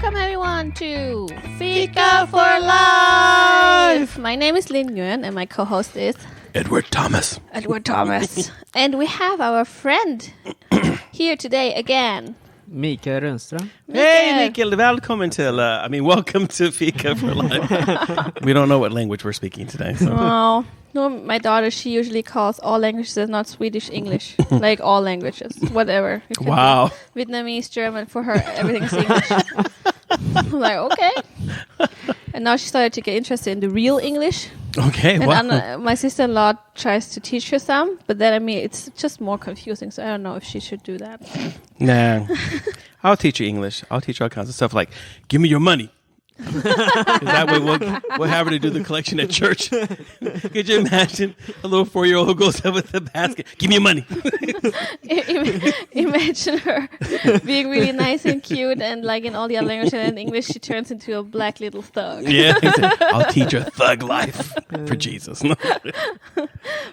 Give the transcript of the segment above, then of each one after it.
Welcome everyone to Fika for Life! My name is Linh and my co-host is Edward Thomas. And we have our friend here today again. Mikael Rönnström. Hey Mikael, welcome to Fika for Life. We don't know what language we're speaking today. So. Oh, no, my daughter, she usually calls all languages not Swedish, English. Like all languages, whatever. Wow. Vietnamese, German, for her, everything is English. I'm like, okay. And now she started to get interested in the real English. Okay, and wow. My sister-in-law tries to teach her some, but then, it's just more confusing, so I don't know if she should do that. Nah. I'll teach you English. I'll teach you all kinds of stuff like, give me your money. That way we'll have her to do the collection at church. Could you imagine a little 4-year-old who goes up with a basket? Give me your money. Imagine her being really nice and cute, and like in all the other languages and in English, she turns into a black little thug. Yeah, I'll teach her thug life for Jesus.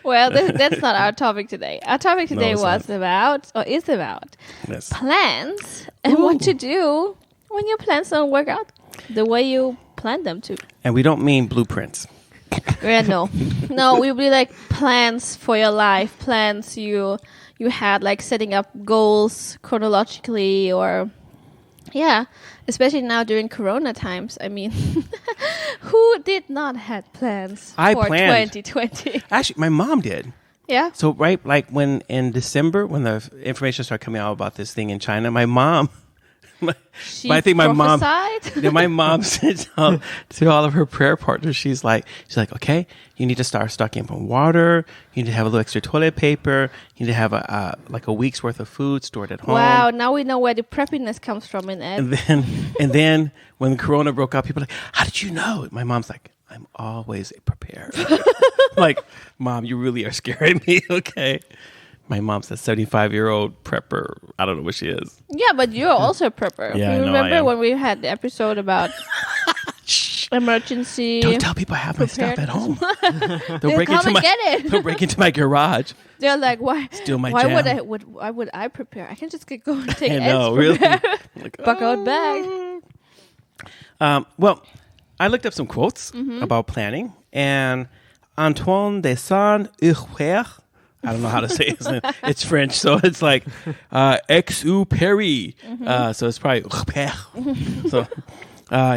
Well, that's not our topic today. Our topic today is about yes. plans and what to do when your plans don't work out the way you planned them to. And we don't mean blueprints. Yeah, no, we really like plans for your life, plans you had, like setting up goals chronologically, or especially now during Corona times. I mean, who did not have plans for 2020? Actually, my mom did. Yeah. So right, like when in December, when the information started coming out about this thing in China, my mom. I think my mom. My mom said to all of her prayer partners, she's like, okay, you need to start stocking up on water. You need to have a little extra toilet paper. You need to have a week's worth of food stored at home. Wow! Now we know where the preppiness comes from in Ed. And then when the Corona broke out, people were like, how did you know? My mom's like, I'm always prepared. Like, Mom, you really are scaring me. Okay. My mom's a 75-year-old prepper. I don't know what she is. Yeah, but you're also a prepper. Yeah, you I know remember I am. when we had the episode about emergency? Don't tell people I have my stuff at home. They'll come and get it. They'll break into my garage. They're like, why? Steal my why jam. why would I prepare? I can just go and take I know, really. Like, buck out bag. Well, I looked up some quotes about planning, and Antoine de Saint-Exupéry. I don't know how to say it. It's French, so it's like exupéry. So it's probably So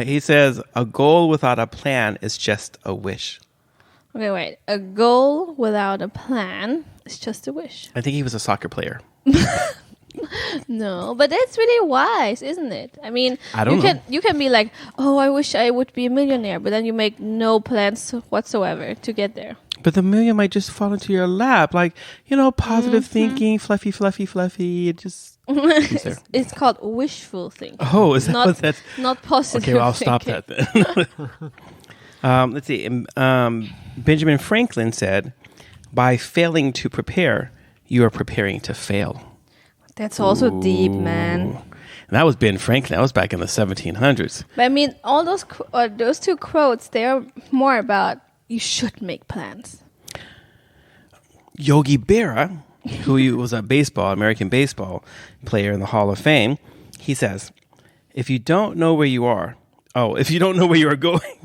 he says, a goal without a plan is just a wish. Okay, wait. A goal without a plan is just a wish. I think he was a soccer player. No, but that's really wise, isn't it? I mean, you can be like, oh, I wish I would be a millionaire, but then you make no plans whatsoever to get there. But the million might just fall into your lap. Like, positive thinking, fluffy. It just... It's called wishful thinking. Oh, is that what that's... Not positive Okay, well, I'll thinking. stop that then. Let's see. Benjamin Franklin said, by failing to prepare, you are preparing to fail. That's also deep, man. And that was Ben Franklin. That was back in the 1700s. But I mean, all those two quotes, they're more about you should make plans. Yogi Berra, who was a American baseball player in the Hall of Fame, he says, if you don't know where you are going,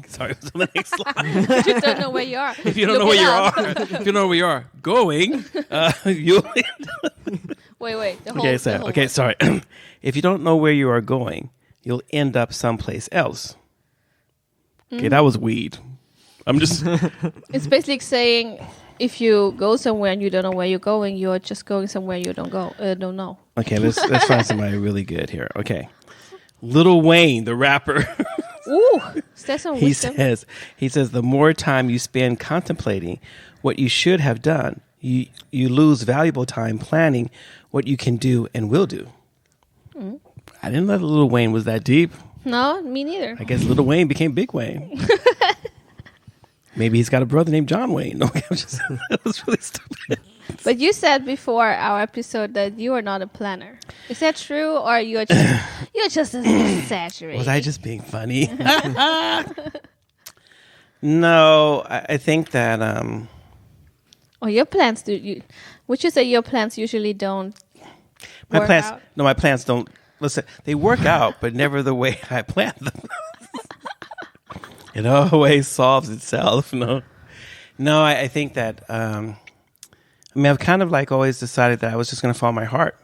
sorry, it was on the next slide. You don't know where you are. If you don't know where you are going, you'll... Wait. Sorry. If you don't know where you are going, you'll end up someplace else. Okay, that was weed. I'm just... It's basically saying if you go somewhere and you don't know where you're going, you're just going somewhere you don't know. Okay, let's find somebody really good here. Okay. Lil Wayne, the rapper. Ooh, is that some wisdom? He says, the more time you spend contemplating what you should have done, you lose valuable time planning what you can do and will do. I didn't know Lil Wayne was that deep. No, me neither. I guess Lil Wayne became Big Wayne. Maybe he's got a brother named John Wayne. No, that was really stupid. But you said before our episode that you are not a planner. Is that true, or you're just exaggerating? Was I just being funny? No, I think that. Or your plans do you? Would you say your plans usually don't? My plans don't listen, they work out, but never the way I planned them. It always solves itself. No, I think that, I've kind of like always decided that I was just going to follow my heart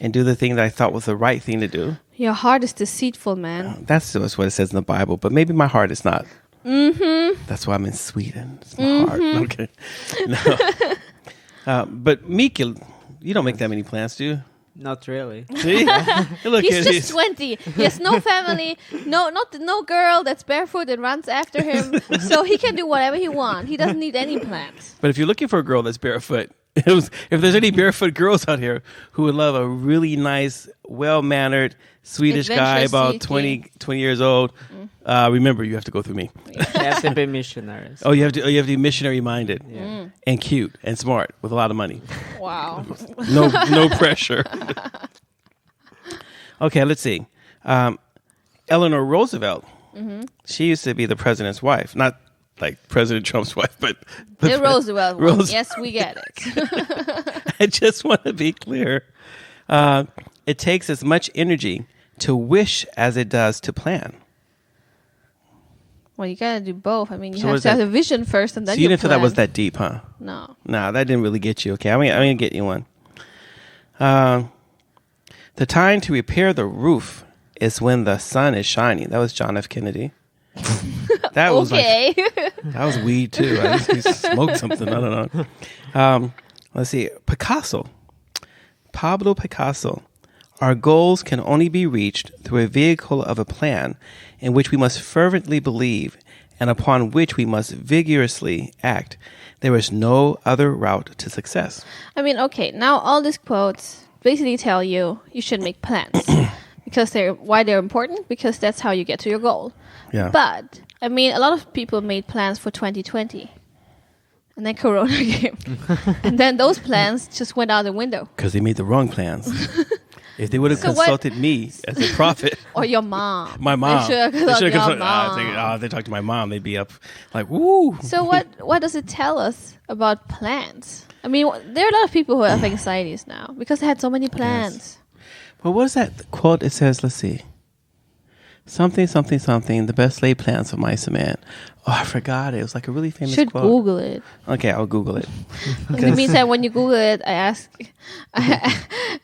and do the thing that I thought was the right thing to do. Your heart is deceitful, man. That's just what it says in the Bible, but maybe my heart is not. Mm-hmm. That's why I'm in Sweden. It's my heart. Okay. No. But Mikael, you don't make that many plans, do you? Not really. See? Look He's at just 20. He has no family, no girl that's barefoot and runs after him. So he can do whatever he wants. He doesn't need any plans. But if you're looking for a girl that's barefoot, if there's any barefoot girls out here who would love a really nice, well-mannered Swedish guy about 20 years old, remember, you have to go through me. You have to be missionaries. Oh, you have to be missionary-minded Yeah. and cute and smart with a lot of money. Wow. No pressure. Okay, let's see. Eleanor Roosevelt. She used to be the president's wife, not like President Trump's wife, but The Roosevelt one. Yes, we get it. I just want to be clear. It takes as much energy to wish as it does to plan. Well, you gotta do both. I mean, you So have what is to have that? the vision first, and then So you you didn't feel that was plan. that deep, huh? No. No, that didn't really get you. Okay, I'm gonna get you one. The time to repair the roof is when the sun is shining. That was John F. Kennedy. That was Okay. that was weed too. I just he smoked something. I don't know. Let's see. Pablo Picasso. Our goals can only be reached through a vehicle of a plan in which we must fervently believe and upon which we must vigorously act. There is no other route to success. I mean, okay. Now all these quotes basically tell you should make plans because why they're important, because that's how you get to your goal. Yeah. But I mean, a lot of people made plans for 2020, and then Corona came, and then those plans just went out the window. Because they made the wrong plans. If they would have So what- consulted me as a prophet, Or your mom. my mom, They should have should've consulted your consulted- mom. if they talked to my mom, they'd be up like, woo. So what does it tell us about plans? I mean, there are a lot of people who have anxieties now because they had so many plans. Well, what is that quote? It says, let's see. Something, something, something. The best laid plans of mice and men. Oh, I forgot it. It was like a really famous Should quote. Google it. Okay, I'll Google it. In the meantime, when you Google it, I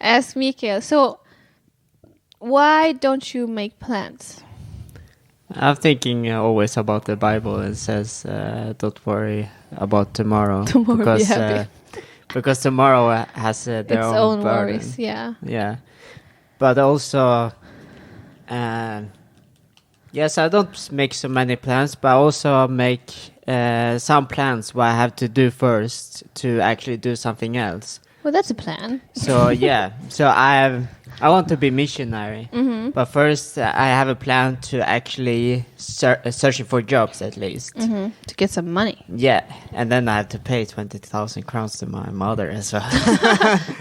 ask Mikael, so why don't you make plans? I'm thinking always about the Bible. It says, "Don't worry about tomorrow." Tomorrow, be because happy. because tomorrow has their Its own own burden. worries, yeah. Yeah, but also, yes, I don't make so many plans, but I also make some plans what I have to do first to actually do something else. Well, that's a plan. So yeah, so I want to be missionary, but first I have a plan to actually searching for jobs at least. To get some money. Yeah, and then I have to pay 20,000 crowns to my mother as well.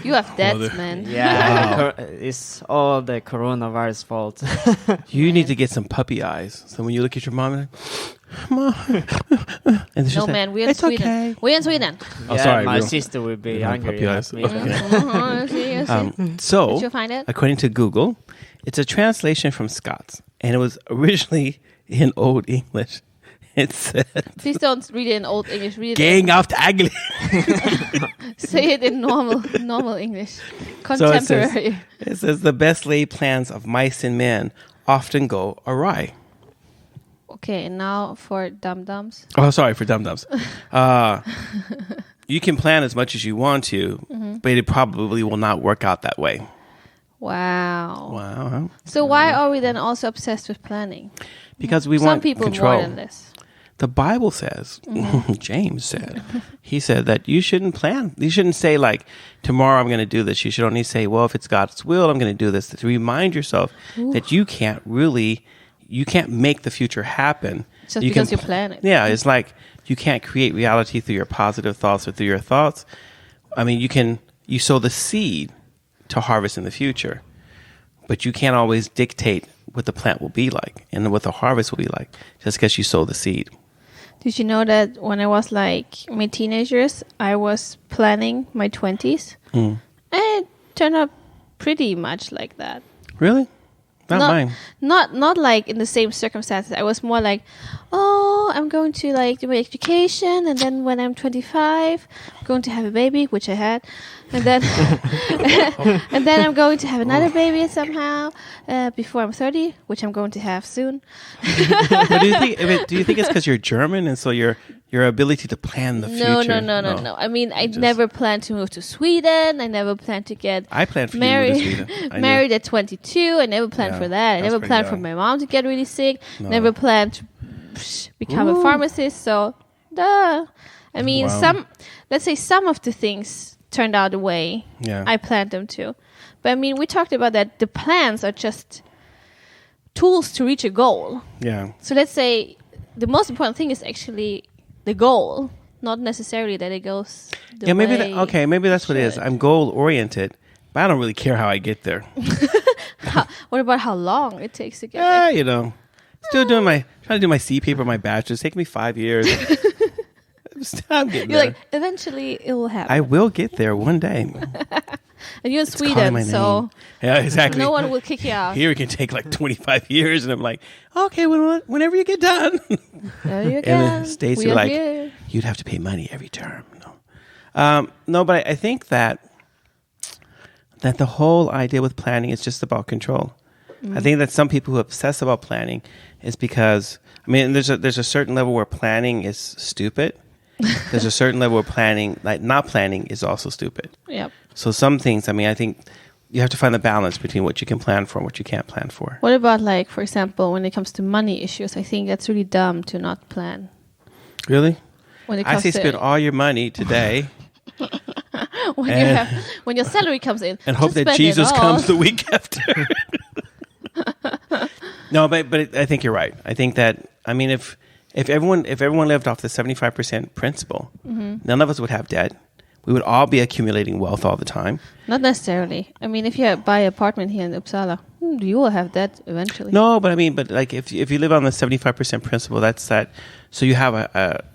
You have debts, Mother. man. Yeah, it's all the coronavirus fault. You need to get some puppy eyes. So when you look at your mom, you're like, Mom. And it's No, just like, man, we're in it's Sweden. okay. We're in Sweden. Oh, Yeah, sorry, my real- sister would be Yeah, angry puppy at eyes. me. Okay. See? So, Did you find it? according to Google, it's a translation from Scots, and it was originally in Old English. It said, Please don't read it in Old English. Read it. "Gang out ugly." Say it in normal English. So it says, Contemporary. the best laid plans of mice and men often go awry. Okay, and now for dum-dums. Oh, sorry for dum-dums. You can plan as much as you want to, but it probably will not work out that way. Wow. Wow. So why are we then also obsessed with planning? Because we Some want people control. more than this. The Bible says, James said, he said that you shouldn't plan. You shouldn't say like, tomorrow I'm going to do this. You should only say, well, if it's God's will, I'm going to do this. To remind yourself that you can't make the future happen. Just because you plan it. Yeah, it's like you can't create reality through your positive thoughts or through your thoughts. I mean, you sow the seed to harvest in the future, but you can't always dictate what the plant will be like and what the harvest will be like just because you sow the seed. Did you know that when I was like my teenagers, I was planning my 20s? And it turned out pretty much like that. Really? Not mine. Not like in the same circumstances. I was more like, oh, I'm going to like do my education, and then when I'm 25, I'm going to have a baby, which I had, and then and then I'm going to have another baby somehow before I'm 30, which I'm going to have soon. But do you think it's because you're German and so your ability to plan the future? No. I mean, I never planned to move to Sweden. I never planned to get I planned for married, you to move to Sweden. married at 22. I never planned for that. I never planned for my mom to get really sick. No. Never planned to become a pharmacist. So, duh. I mean, let's say some of the things turned out the way I planned them to. But I mean, we talked about that the plans are just tools to reach a goal. Yeah. So let's say the most important thing is actually the goal, not necessarily that it goes the maybe way maybe that's what it is. I'm goal oriented, but I don't really care how I get there. What about how long it takes to get there? You know, still trying to do my C paper, my bachelor's. It's taking me 5 years. I'm getting You're there. like, eventually it will happen. I will get there one day. And you're in It's calling my Sweden, so name. Yeah, exactly. no one will kick you out. Here it can take like 25 years, and I'm like, okay, whenever you get done. There you go. And the States We are like, here. you'd have to pay money every term. No, but I think that the whole idea with planning is just about control. I think that some people who obsess about planning is because, I mean, there's a certain level where planning is stupid. There's a certain level where planning, like not planning, is also stupid. Yep. So some things, I mean, I think you have to find the balance between what you can plan for and what you can't plan for. What about, like, for example, when it comes to money issues? I think that's really dumb to not plan. Really? When it I comes say to spend all your money today when your salary comes in, and hope just that spend Jesus it all. comes the week after. No, but I think you're right. I think that, I mean, if everyone lived off the 75% principle, none of us would have debt. We would all be accumulating wealth all the time. Not necessarily. I mean, if you buy an apartment here in Uppsala, you will have that eventually. No, but I mean, like if you live on the 75% principle, that's that. So you have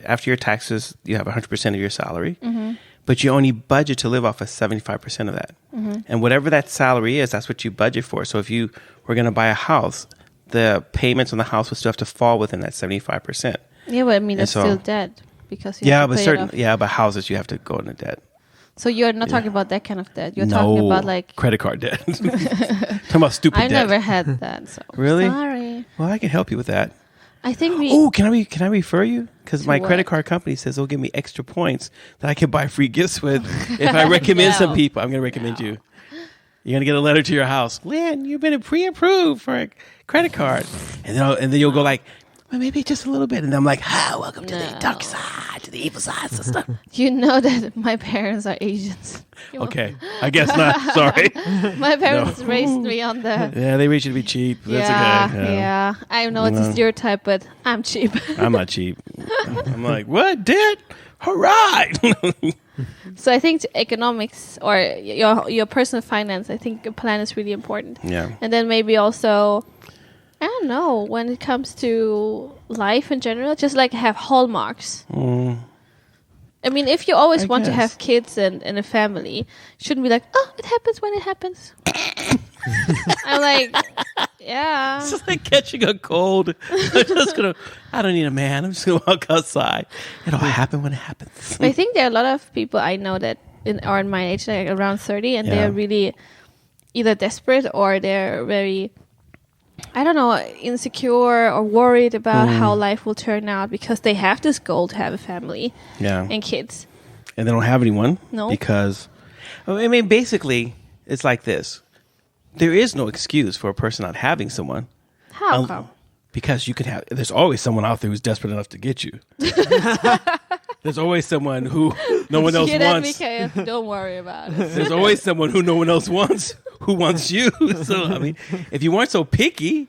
after your taxes, you have 100% of your salary, but you only budget to live off of 75% of that. And whatever that salary is, that's what you budget for. So if you were going to buy a house, the payments on the house would still have to fall within that 75%. Yeah, but I mean, that's still debt because you have to pay it off. But houses you have to go into debt. So you're not talking about that kind of debt. You're talking about like credit card debt. Talking about stupid I debt. never had that. So Really? sorry. Well, I can help you with that. I think we. Oh, can I refer you? Because my what? credit card company says they'll give me extra points that I can buy free gifts with if I recommend some people. I'm going to recommend you. You're going to get a letter to your house. Lynn, you've been pre-approved for a credit card. And then you'll go like, well, maybe just a little bit. And I'm like, welcome to the dark side, to the evil side, sister. You know that my parents are Asians. Okay. I guess not. Sorry. My parents raised me on the... Yeah, they raised you to be cheap. That's okay. Yeah. I know it's a stereotype, but I'm cheap. I'm not cheap. I'm like, what, Dad? Hurrah! So I think economics or your personal finance, I think a plan is really important. Yeah. And then maybe also, I don't know, when it comes to life in general, just like have hallmarks. I mean, if you always want to have kids and a family, you shouldn't be like, oh, it happens when it happens. I'm like, yeah. It's just like catching a cold. I don't need a man. I'm just going to walk outside. It'll happen when it happens. I think there are a lot of people I know that are in my age, like around 30, and they're really either desperate or they're very, I don't know, insecure or worried about how life will turn out because they have this goal to have a family and kids. And they don't have anyone. No. Because, I mean, basically, it's like this. There is no excuse for a person not having someone. How come? Because you could have, there's always someone out there who's desperate enough to get you. There's always someone who no one else wants. Mikael, don't worry about it. There's always someone who no one else wants, who wants you. So, I mean, if you weren't so picky,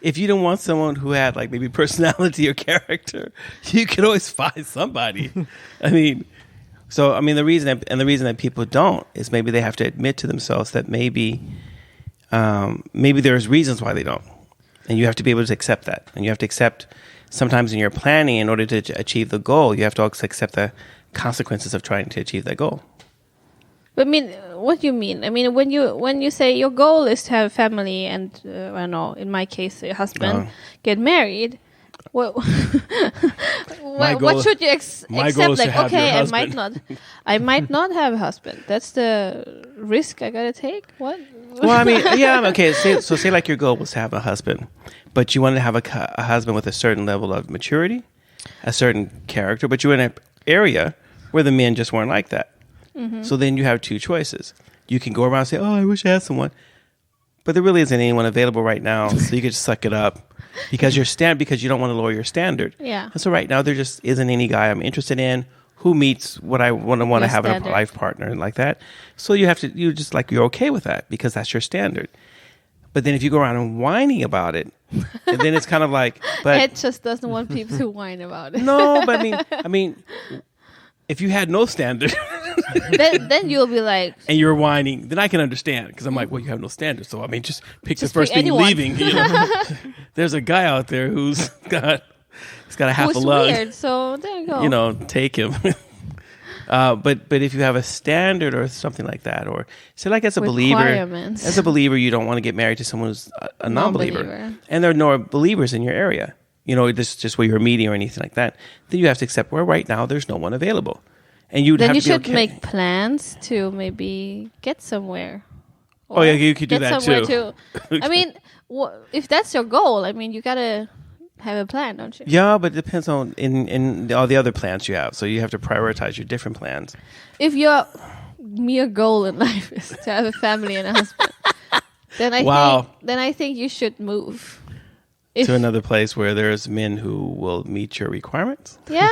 if you don't want someone who had like maybe personality or character, you could always find somebody. I mean, so, I mean, the reason that people don't is maybe they have to admit to themselves that maybe there's reasons why they don't. And you have to be able to accept that. And you have to accept sometimes in your planning, in order to achieve the goal, you have to also accept the consequences of trying to achieve that goal. But I mean, what do you mean? I mean, when you say your goal is to have a family and I don't know, in my case, a husband, get married. What should you accept? Like, okay, I might not have a husband. That's the risk I gotta take. What? Well, I mean, yeah, okay. Say like your goal was to have a husband, but you wanted to have a husband with a certain level of maturity, a certain character, but you were in an area where the men just weren't like that. Mm-hmm. So then you have two choices. You can go around and say, "Oh, I wish I had someone," but there really isn't anyone available right now, so you could just suck it up because because you don't want to lower your standard. Yeah. And so right now there just isn't any guy I'm interested in who meets what I want to have in a life partner and like that. So you're okay with that because that's your standard. But then if you go around and whining about it, and then it's kind of like, but it just doesn't want people to whine about it. No, but I mean, if you had no standard, then you'll be like, and you're whining, then I can understand because I'm like, well, you have no standard, so I mean, just pick the first thing leaving. You know? There's a guy out there he's got a half a lung. Weird, so there you go. You know, take him. But if you have a standard or something like that, or say like as a believer, you don't want to get married to someone who's a non-believer, and there are no believers in your area. You know, this is just where you're meeting or anything like that. Then you have to accept where right now there's no one available, and you should make plans to maybe get somewhere. Oh yeah, you could do that too. I mean, if that's your goal, I mean, you gotta have a plan, don't you? Yeah, but it depends on in all the other plans you have. So you have to prioritize your different plans. If your mere goal in life is to have a family and a husband, then I think you should move to another place where there's men who will meet your requirements. Yeah.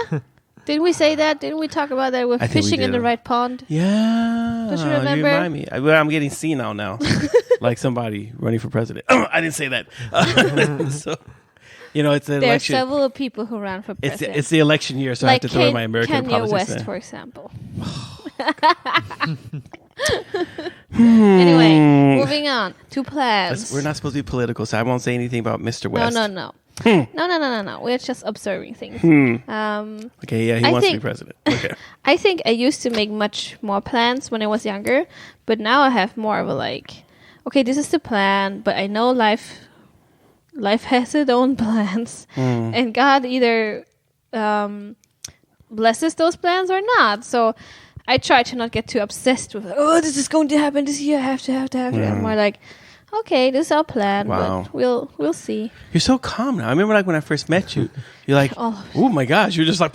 Didn't we say that? Didn't we talk about that? We're fishing in the right pond. Yeah. Don't you remember? You remind me. I'm getting senile now. Like somebody running for president. I didn't say that. So, you know, it's an election. There are several people who ran for president. It's the election year, so I have to throw in my American politics. Kanye West, for example. Anyway, moving on to plans. We're not supposed to be political, so I won't say anything about Mr. West. No. No. We're just observing things. Okay, yeah, he wants to be president. Okay. I think I used to make much more plans when I was younger, but now I have more of a like, okay, this is the plan, but I know life has its own plans, and God either blesses those plans or not. So I try to not get too obsessed with, oh, this is going to happen this year. I have to. I'm more like, okay, this is our plan, but we'll see. You're so calm now. I remember like when I first met you, you're like, oh my gosh, you're just like,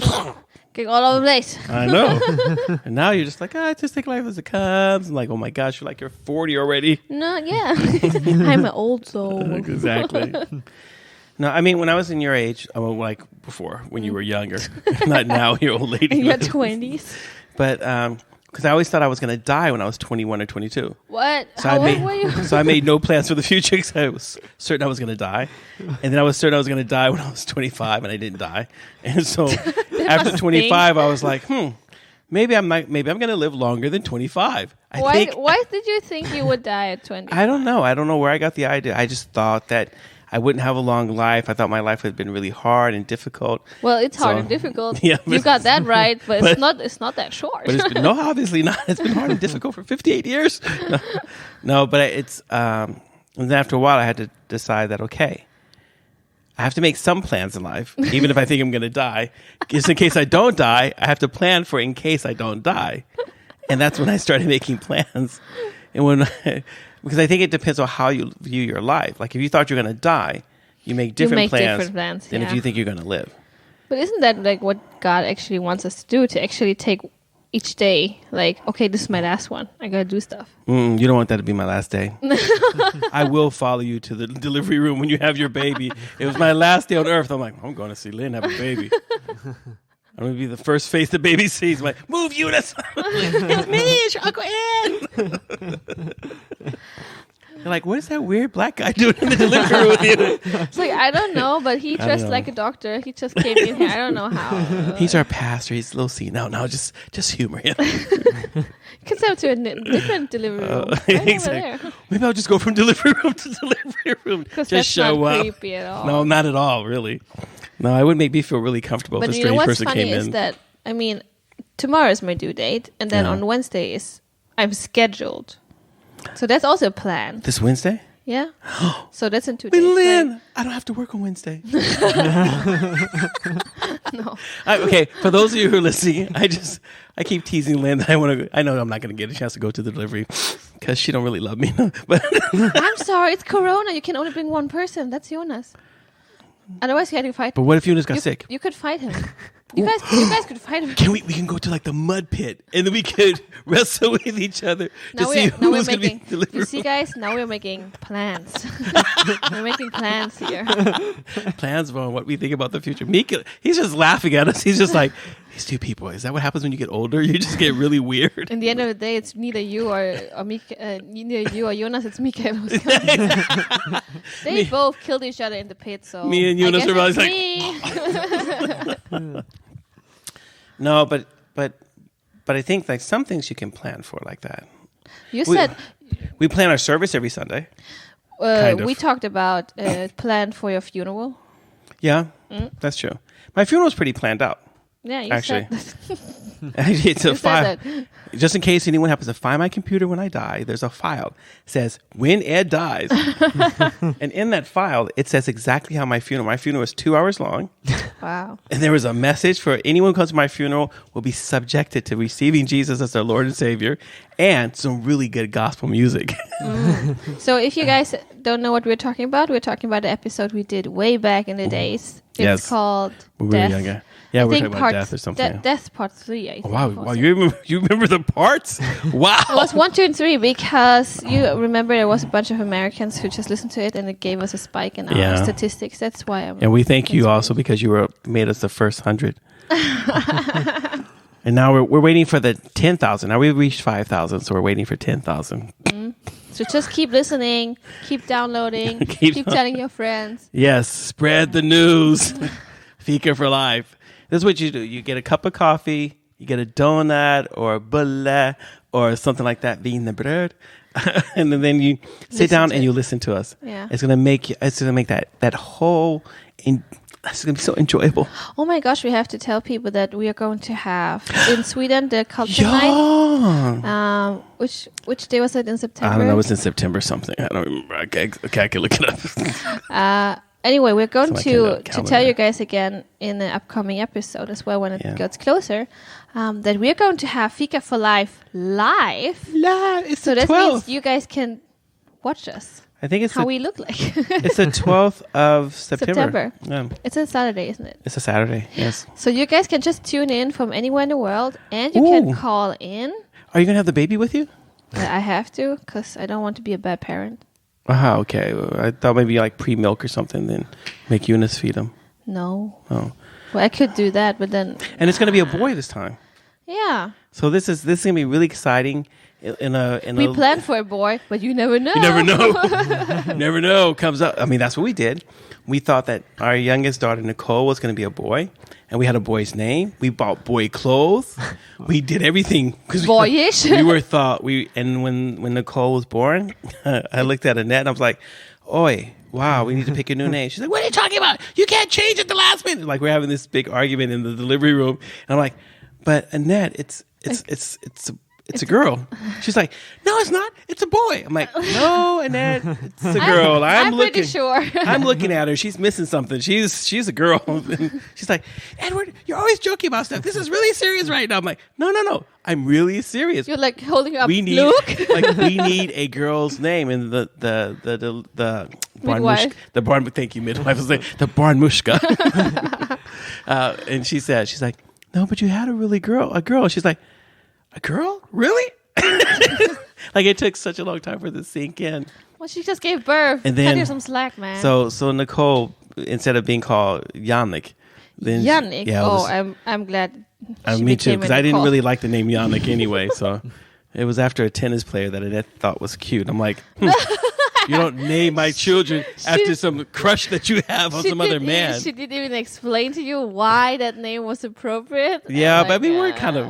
getting all over the place. I know. And now you're just like, just take life as it comes. And like, oh my gosh, you're 40 already. No, yeah. I'm an old soul. Exactly. No, I mean, when I was in your age, like before, when you were younger, not now, you're old lady. In your 20s. But because I always thought I was going to die when I was 21 or 22. What? How old were you? So I made no plans for the future because I was certain I was going to die. And then I was certain I was going to die when I was 25 and I didn't die. And so after 25, I was like, maybe I'm going to live longer than 25. Why did you think you would die at 20? I don't know. I don't know where I got the idea. I just thought that I wouldn't have a long life. I thought my life had been really hard and difficult. Well, it's hard and difficult. Yeah, you got that right, but it's not that short. But obviously not. It's been hard and difficult for 58 years. No, but it's and then after a while I had to decide that okay, I have to make some plans in life, even if I think I'm going to die. Just in case I don't die, I have to plan for in case I don't die. And that's when I started making plans. And because I think it depends on how you view your life. Like if you thought you're going to die, you make different plans than if you think you're going to live. But isn't that like what God actually wants us to do? To actually take each day, like, okay, this is my last one. I got to do stuff. You don't want that to be my last day. I will follow you to the delivery room when you have your baby. It was my last day on earth. I'm like, I'm going to see Lynn have a baby. I'm going to be the first face the baby sees. I'm like, move, Eunice. It's me, Uncle Ed. They're like, what is that weird black guy doing in the delivery room with you? It's like, I don't know, but he dressed like a doctor. He just came in here. I don't know how. He's our pastor. He's a little senile. No, just humor him. You can send him to a different delivery room. Exactly. Maybe I'll just go from delivery room to delivery room. Because that's show not creepy at all. No, not at all, really. No, it would make me feel really comfortable if a strange person came in. But you know what's funny is that, I mean, tomorrow is my due date, and then on Wednesday I'm scheduled. So that's also a plan. This Wednesday? Yeah. So that's in 2 days. Lynn, I don't have to work on Wednesday. No. Okay, for those of you who are listening, I keep teasing Lynn that I know I'm not going to get a chance to go to the delivery because she don't really love me. But I'm sorry, it's Corona. You can only bring one person. That's Jonas. Otherwise, you had to fight. But what if Jonas got sick? You could fight him. You guys could fight him. We can go to like the mud pit and then we could wrestle with each other to see who's going to be delivered. You see, guys, now we're making plans. We're making plans here. Plans for what we think about the future. Mikael, he's just laughing at us. He's just like, these two people. Is that what happens when you get older? You just get really weird. In the end of the day, it's neither you or Jonas. It's Mikael who's coming. They both killed each other in the pit. So me and Jonas are always like, no, but I think like some things you can plan for like that. You said we plan our service every Sunday. We talked about plan for your funeral. Yeah, that's true. My funeral's pretty planned out. Yeah, you actually. said Actually, it's a file. that. Just in case anyone happens to find my computer when I die, there's a file. It says, when Ed dies. And in that file, it says exactly how my funeral is 2 hours long. Wow. And there was a message for anyone who comes to my funeral will be subjected to receiving Jesus as their Lord and Savior and some really good gospel music. So if you guys don't know what we're talking about the episode we did way back in the days. It's called Death. Younger. Yeah, we're talking about death or something. Death Part 3, I think. Wow, you remember the parts? Wow. It was 1, 2, and 3 because you remember there was a bunch of Americans who just listened to it and it gave us a spike in our statistics. That's why I'm... And we thank you also because you made us the first 100. And now we're waiting for the 10,000. Now we've reached 5,000, so we're waiting for 10,000. So just keep listening, keep downloading, keep telling your friends. Yes, spread the news. Fika for life. This is what you do. You get a cup of coffee, you get a donut or a bulle or something like that, wienerbröd, and then you sit down and you listen to us. Yeah. It's gonna make that whole. It's gonna be so enjoyable. Oh my gosh, we have to tell people that we are going to have in Sweden the culture night. Which day was it in September? I don't know. It was in September something. I don't remember. Okay, I can look it up. Anyway, we're going to tell you guys again in the upcoming episode as well when it gets closer that we're going to have Fika for Life live. It's so the 12th. That means you guys can watch us. I think it's how we look like. It's the 12th of September. Yeah. It's a Saturday, isn't it? It's a Saturday, yes. So you guys can just tune in from anywhere in the world and you can call in. Are you going to have the baby with you? I have to because I don't want to be a bad parent. Okay. I thought maybe like pre-milk or something, then make Eunice feed him. No. Oh. Well, I could do that, but then... And it's going to be a boy this time. Yeah. So this is going to be really exciting. We planned for a boy, but you never know. You never know. Never know. Comes up. I mean, that's what we did. We thought that our youngest daughter, Nicole, was going to be a boy. And we had a boy's name. We bought boy clothes. We did everything. Boyish. And when Nicole was born, I looked at Annette and I was like, oi, wow, we need to pick a new name. She's like, what are you talking about? You can't change it the last minute. Like we're having this big argument in the delivery room. And I'm like, but Annette, it's a girl. She's like, no, it's not. It's a boy. I'm like, no, Annette, it's a girl. I'm pretty sure. I'm looking at her. She's missing something. She's a girl. And she's like, Edward, you're always joking about stuff. This is really serious right now. I'm like, no. I'm really serious. You're like holding up. We need a girl's name, and the midwife. Thank you, midwife. I was like the barnmushka. And she's like, no, but you had a girl. She's like, a girl? Really? Like it took such a long time for this to sink in. Well, she just gave birth. And then cut her some slack, man. So Nicole, instead of being called Yannick, then Yannick. I'm glad. Me too, because I didn't really like the name Yannick anyway. So it was after a tennis player that Annette thought was cute. I'm like, you don't name my children after some crush that you have on some other man. She didn't even explain to you why that name was appropriate. Yeah, but I mean,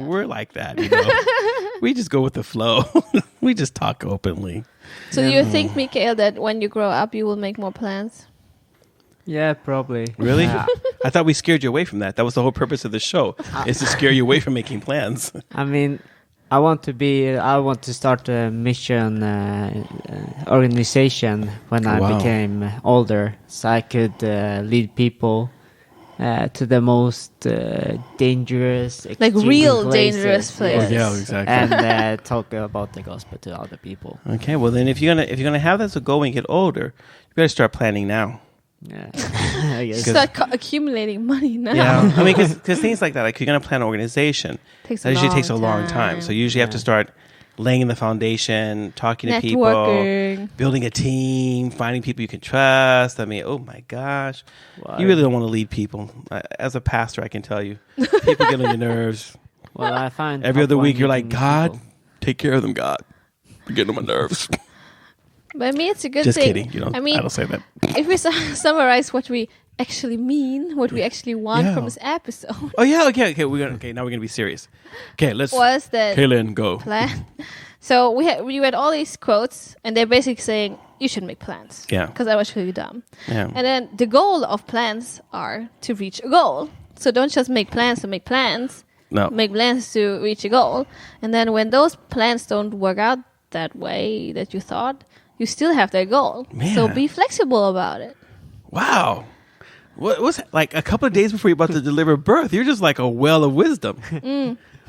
we're like that. You know? We just go with the flow. We just talk openly. So do you think, Mikael, that when you grow up, you will make more plans? Yeah, probably. Really? Yeah. I thought we scared you away from that. That was the whole purpose of the show, is to scare you away from making plans. I mean, I want to start a mission organization when I became older, so I could lead people to the most dangerous, like real places. dangerous places. Yeah, exactly. And talk about the gospel to other people. Okay, well then, if you're gonna have that as a goal when you get older, you better start planning now. Yeah, I guess. Start accumulating money now. Yeah, I mean, because things like that, like you're gonna plan an organization, Takes that usually takes a long time. So you usually have to start laying the foundation, talking to people, building a team, finding people you can trust. I mean, oh my gosh, you really don't want to lead people. As a pastor, I can tell you, people get on your nerves. Well, I find every other week you're like, God, take care of them, God. You're getting on my nerves. But I mean, it's a good Just thing. kidding. I don't say that. If we summarize what we actually mean, what we actually want from this episode. Oh yeah, okay. Now we're gonna be serious. Okay, let's. Was that Kaylin, go. Plan. So we read all these quotes, and they're basically saying you should make plans. Yeah. Because I was really dumb. Yeah. And then the goal of plans are to reach a goal. So don't just make plans to make plans. No. Make plans to reach a goal, and then when those plans don't work out that way that you thought, you still have that goal. Man. So be flexible about it. Wow. What was like a couple of days before you're about to deliver birth? You're just like a well of wisdom.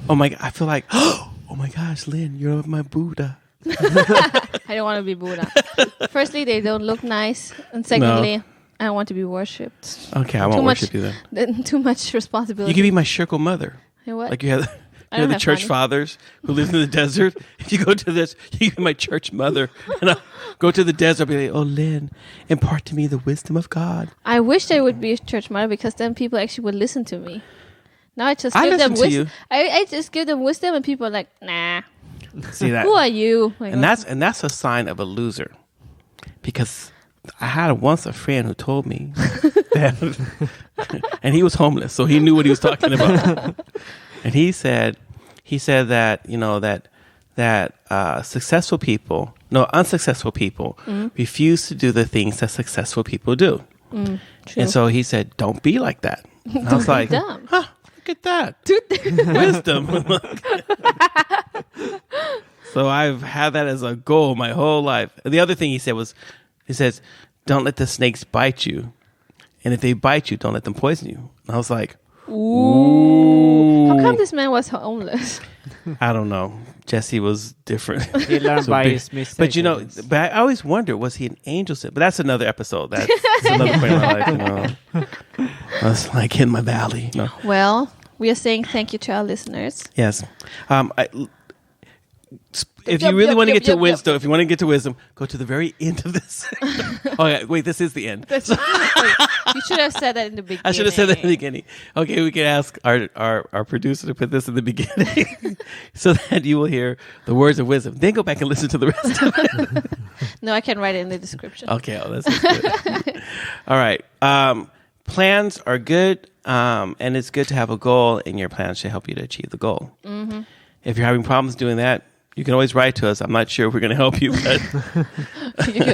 Oh my! I feel like, oh my gosh, Lynn, you're my Buddha. I don't want to be Buddha. Firstly, they don't look nice, and secondly, I don't want to be worshipped. Okay, I won't worship you then. Too much responsibility. You can be my Shirkle mother. Hey, what? Like you have the church fathers who live in the desert. If you go to this, you can be my church mother. And I'll go to the desert, I'll be like, oh, Lynn, impart to me the wisdom of God. I wish there would be a church mother, because then people actually would listen to me. Now I just give them wisdom. I just give them wisdom, and people are like, nah. See that? Who are you? Like, and that's a sign of a loser. Because I had once a friend who told me that, and he was homeless, so he knew what he was talking about. And he said that, unsuccessful people refuse to do the things that successful people do. And so he said, don't be like that. And I was like, dumb. Huh, look at that. Wisdom. So I've had that as a goal my whole life. And the other thing he says, don't let the snakes bite you. And if they bite you, don't let them poison you. And I was like, ooh. How come this man was homeless? I don't know. Jesse was different. He learned by his mistakes. But I always wonder, was he an angel? But that's another episode. That's another point in my life. I was like in my valley. No. Well, we are saying thank you to our listeners. Yes. If you really want to get to wisdom, if you want to get to wisdom, go to the very end of this. Oh, yeah, wait, this is the end. You should have said that in the beginning. I should have said that in the beginning. Okay, we can ask our producer to put this in the beginning so that you will hear the words of wisdom. Then go back and listen to the rest of it. No, I can write it in the description. Okay, that's good. All right. Plans are good, and it's good to have a goal, and your plans should help you to achieve the goal. Mm-hmm. If you're having problems doing that, you can always write to us. I'm not sure if we're going to help you, but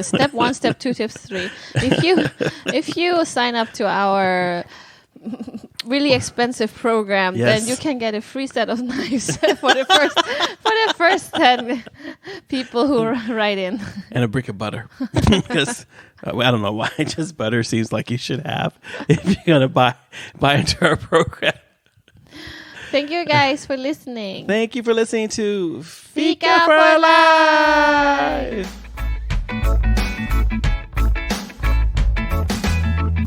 step 1, step 2, step 3. If you sign up to our really expensive program, then you can get a free set of knives for the first 10 people who write in, and a brick of butter. Because I don't know why, just butter seems like you should have if you're going to buy into our program. Thank you guys for listening. Thank you for listening to Fika for Life.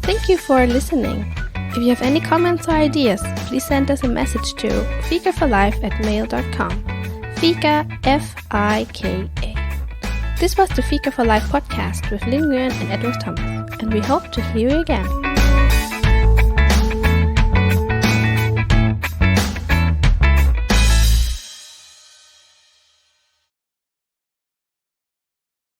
Thank you for listening. If you have any comments or ideas, please send us a message to fikaforlife@mail.com. Fika, F-I-K-A. This was the Fika for Life podcast with Linh and Edward Thomas, and we hope to hear you again.